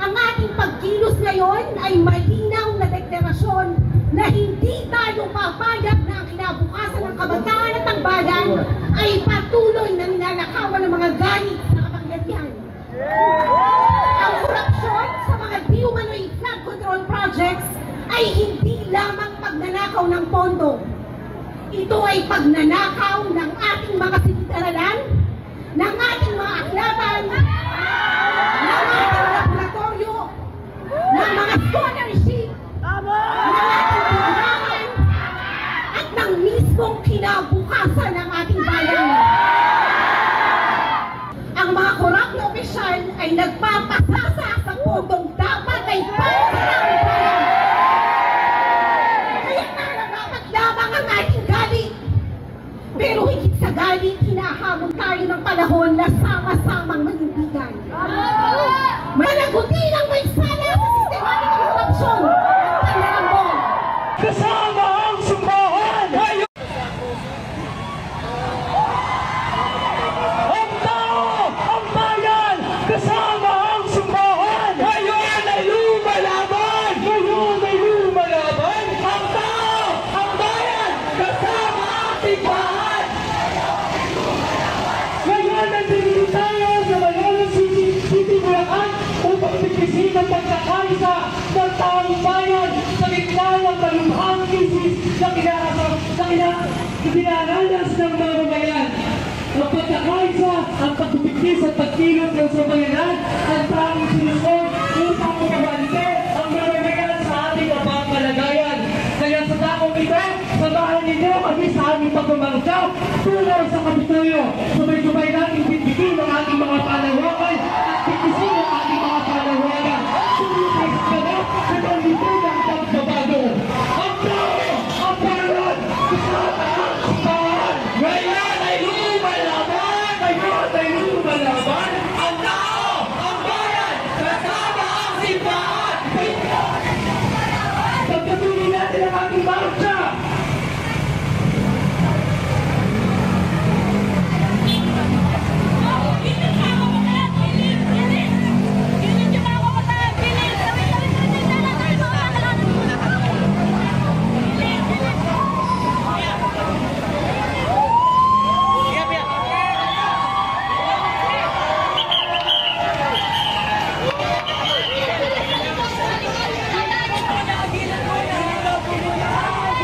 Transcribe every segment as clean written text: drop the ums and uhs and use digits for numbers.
Ang ating pagkilos ngayon ay malinaw na deklarasyon na hindi tayo papayag na ang kinabukasan ng kabataan at ang bayan ay patuloy na ninanakawan ng mga galit na kapangyarihan. Ang korupsyon sa mga di-umano'y flood control projects ay hindi lamang pagnanakaw ng pondo. Ito ay pagnanakaw ng ating mga silid-aralan, ng ating mga aklatan, ng ating laboratorio, ng mga scholarship, ng ating tindahan, at ng mismong kinabukasan ng ating bayan. Ang mga korap na opisyal ay nagpapasasa sa pondong dapat ay para sa aming bayan. Kaya nararapat lamang ang ating galit. Pero higit sa galit, hinahamon tayo ng panahon na sama-samang manindigan. Managutin ang may sala sa sistematikong korupsyon at panlalambong. Kasama ang sumbahan! Ang tao, ang bayan, kasama ang sumbahan! Ngayon ay lumalaban! Ngayon ay lumalaban! Ang tao, ang bayan, kasama ang simbahan! Ngayon nandito tayo sa Malolos City, Bulacan upang bigkisin ang pagkakaisa ng taong bayan sa gitna ng malubhang krisis na dinaranas ng mamamayan. Ang pagkakaisa, ang pagbibigkis at pagkilot ng sambayanan ang tanging solusyon upang mapabante ang mamamayan sa ating mapapalagayan. Kaya sa takong ito, samahan ninyo kami sa aming pagmamangsa tunay sa Kapitolyo. Sabay-sabay natin bitbitin ang ating mga panawagan at bigkisin ang ating mga panawagan. Tumutay sa ganap sa pangitid ng pagbabago. Ang tao, ang bayan, kasama ang simbahan. Ngayon ay lumalaban! Ngayon ay lumalaban! Ang tao, ang bayan, kasama ang simbahan! Pagkatuloy natin ang ating marcha!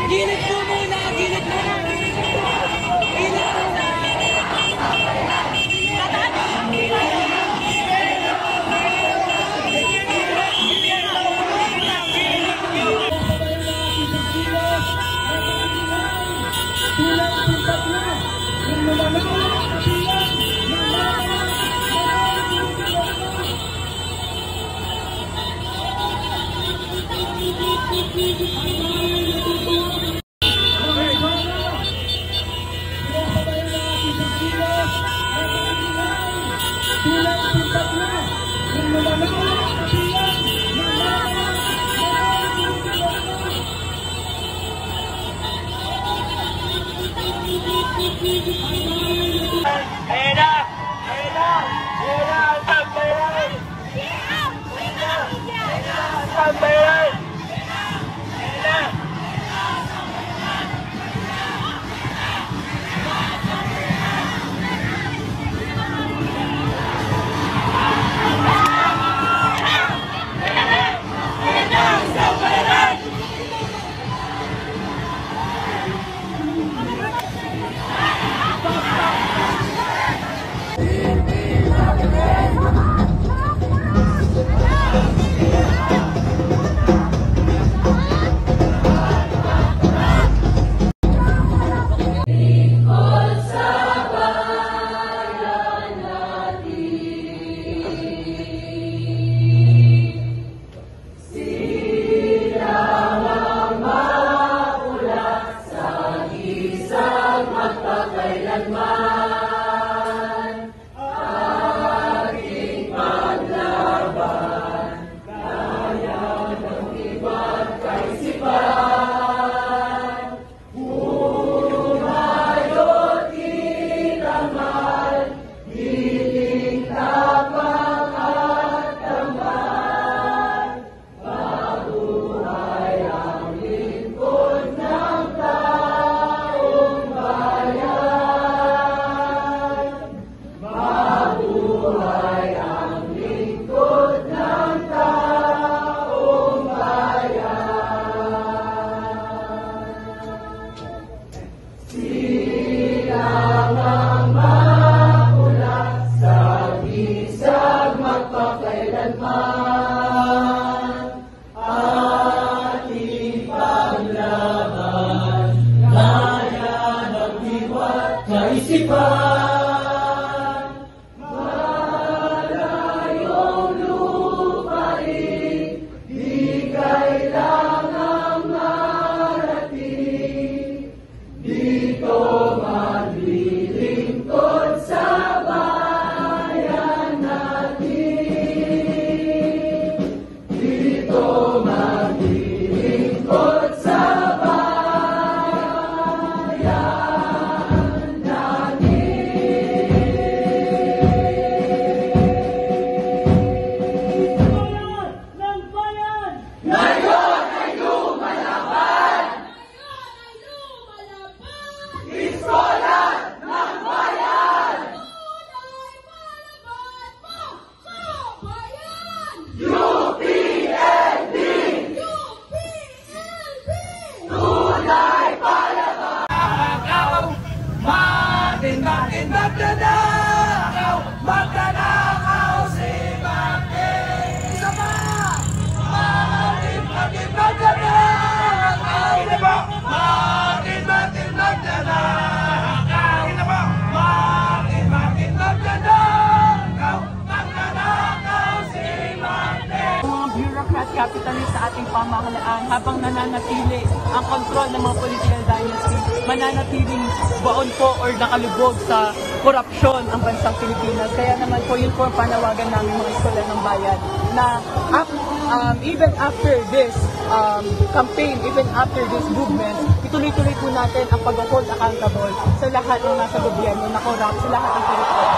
Gilid mo muna! Gilid mo muna! Gilid mo muna! Yeah. ating pamahalaan habang nananatili ang kontrol ng mga political dynasty, mananatiling baon po or nakalubog sa korupsyon ang bansang Pilipinas. Kaya naman po yun po ang panawagan namin mga eskwela ng bayan na even after this campaign, even after this movement, ituloy-tuloy po natin ang pag-hold accountable sa lahat ng nasa gobyerno na corrupt, sa lahat ng korupsyon.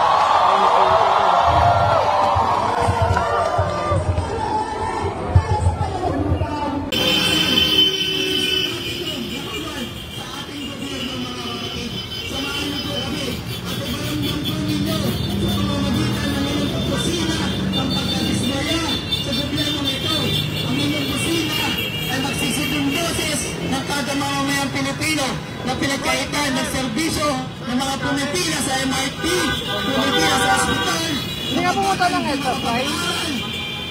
Mamamayang Pilipino na pinagkaitan ng serbisyo ng mga pumipila sa MRT, pumipila sa hospital, Hindi nga pumunta ng exercise.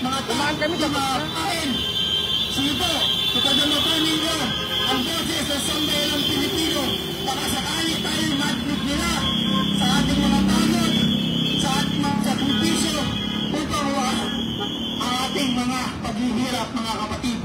mga kami sa pain. Sino, kapagdamapan ninyo ang boses sa sambayanang Pilipino, baka sakali tayo madrid nila sa ating mga tanod, sa ating mga sakripisyo, upang ang ating mga paghihirap, mga kapatid.